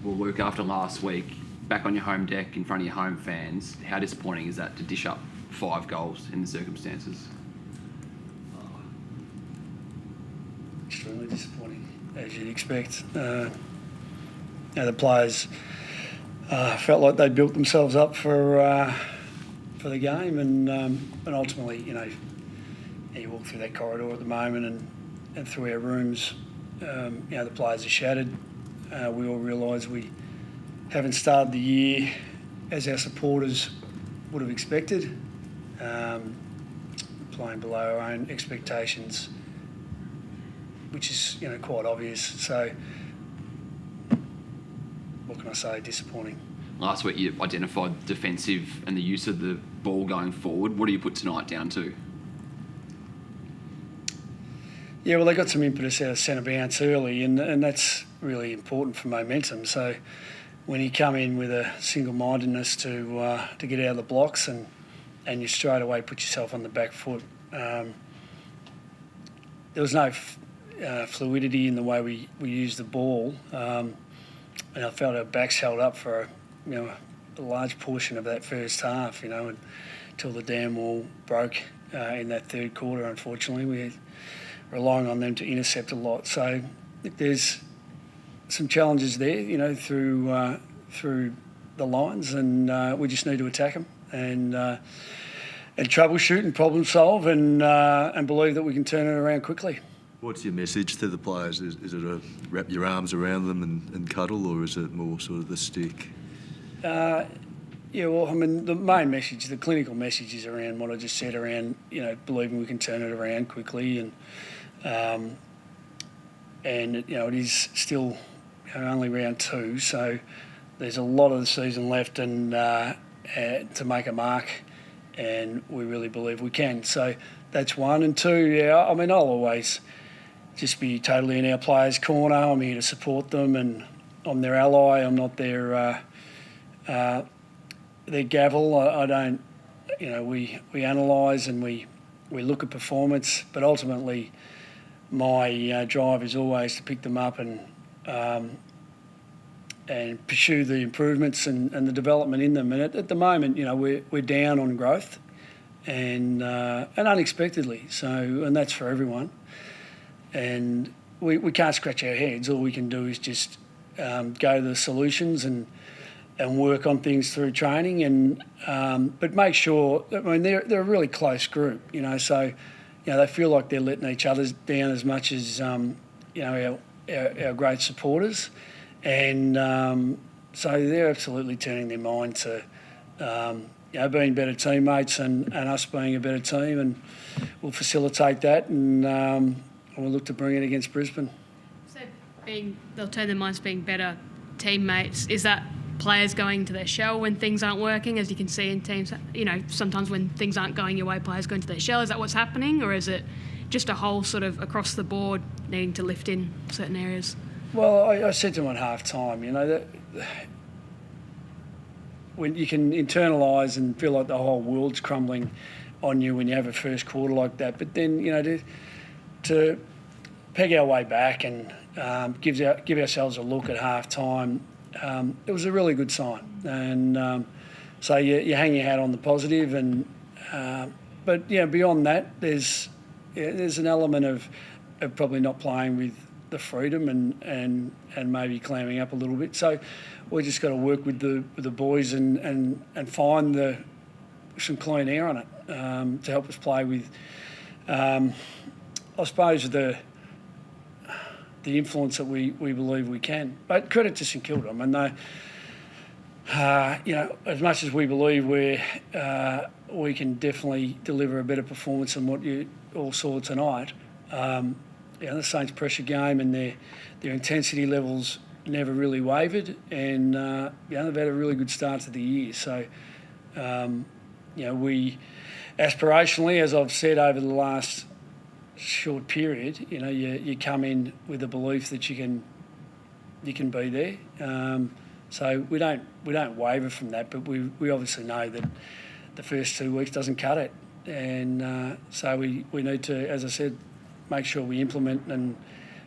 Well, Luke, after last week, back on your home deck in front of your home fans, how disappointing is that to dish up 5 goals in the circumstances? Extremely disappointing, as you'd expect. The players felt like they built themselves up for the game, and ultimately, you walk through that corridor at the moment and through our rooms, the players are shattered. We all realise we haven't started the year as our supporters would have expected, playing below our own expectations, which is quite obvious. So, what can I say? Disappointing. Last week you identified defensive and the use of the ball going forward. What do you put tonight down to? Yeah, well, they got some impetus out of centre bounce early, and that's really important for momentum. So when you come in with a single-mindedness to get out of the blocks and you straight away put yourself on the back foot, there was no fluidity in the way we used the ball, and I felt our backs held up for a large portion of that first half, until the dam wall broke in that third quarter. Unfortunately, we were relying on them to intercept a lot. So I think there's some challenges there, through the lines, and we just need to attack them and troubleshoot and problem solve and believe that we can turn it around quickly. What's your message to the players? Is it a wrap your arms around them and cuddle, or is it more sort of the stick? The main message, the clinical message, is around what I just said, around believing we can turn it around quickly, and it is still only round 2, so there's a lot of the season left and to make a mark, and we really believe we can. So that's one. And two, I'll always just be totally in our players' corner. I'm here to support them, and I'm their ally. I'm not their gavel. I don't, we analyse and we look at performance, but ultimately my drive is always to pick them up and pursue the improvements and the development in them. And at the moment, we're down on growth and unexpectedly. So, and that's for everyone. And we can't scratch our heads. All we can do is just go to the solutions and work on things through training, but make sure. They're a really close group, So, they feel like they're letting each other down as much as our great supporters, and so they're absolutely turning their mind to being better teammates and us being a better team, and we'll facilitate that, and we'll look to bring it against Brisbane. So they'll turn their minds to being better teammates. Is that players going to their shell when things aren't working, as you can see in teams? Sometimes when things aren't going your way, players go into their shell. Is that what's happening, or is it just a whole sort of across the board needing to lift in certain areas? Well, I said to them at half time, that when you can internalise and feel like the whole world's crumbling on you when you have a first quarter like that, but then to peg our way back and give ourselves a look at half time, it was a really good sign. And so you hang your hat on the positive, but beyond that, there's an element of probably not playing with the freedom and maybe clamming up a little bit. So we just got to work with the boys and find some clean air on it to help us play with, I suppose, the influence that we believe we can. But credit to St Kilda. They, as much as we believe we can definitely deliver a better performance than what you all saw tonight, the Saints' pressure game and their intensity levels never really wavered, and they've had a really good start to the year. So, we aspirationally, as I've said over the last short period, you come in with the belief that you can be there. So we don't waver from that, but we obviously know that the first 2 weeks doesn't cut it, and so we need to, as I said, make sure we implement and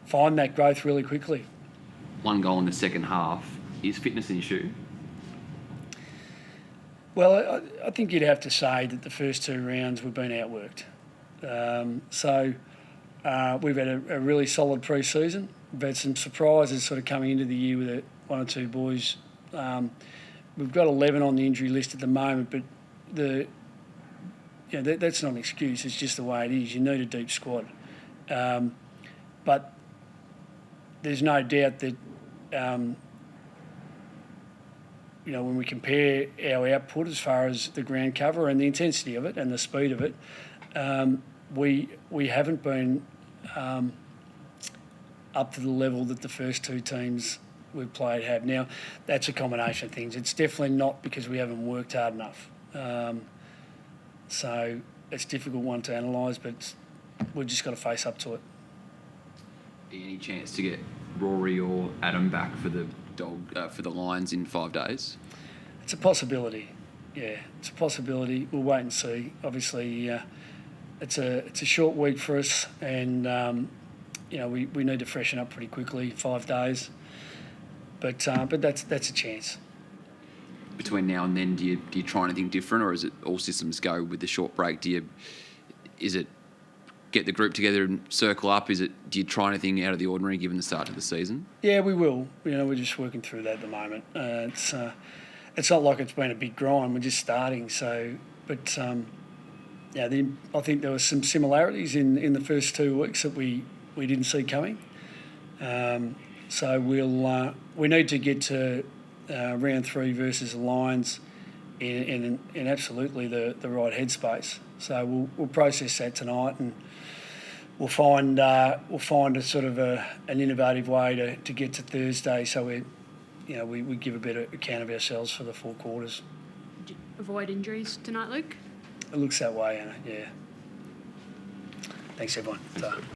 find that growth really quickly. 1 goal in the second half. Is fitness an issue? Well, I think you'd have to say that the first 2 rounds we've been outworked. We've had a really solid pre-season. We've had some surprises sort of coming into the year with 1 or 2 boys. We've got 11 on the injury list at the moment, but that's not an excuse. It's just the way it is. You need a deep squad. But there's no doubt that when we compare our output as far as the ground cover and the intensity of it and the speed of it, we haven't been up to the level that the first 2 teams we've played have. Now, that's a combination of things. It's definitely not because we haven't worked hard enough. So it's a difficult one to analyse, but we've just got to face up to it. Any chance to get Rory or Adam back for the Lions in 5 days? It's a possibility. Yeah, it's a possibility. We'll wait and see. Obviously, it's a short week for us, and we need to freshen up pretty quickly. 5 days, but that's a chance. Between now and then, do you try anything different, or is it all systems go with the short break? Is it get the group together and circle up? Do you try anything out of the ordinary given the start of the season? Yeah, we will. We're just working through that at the moment. It's not like it's been a big grind. We're just starting. So, but I think there were some similarities in the first 2 weeks that we didn't see coming. So we need to get to round 3 versus the Lions in absolutely the right headspace. So we'll process that tonight, and we'll find a sort of an innovative way to get to Thursday. So we give a better account of ourselves for the 4 quarters. Did you avoid injuries tonight, Luke? It looks that way, Anna. Yeah. Thanks, everyone.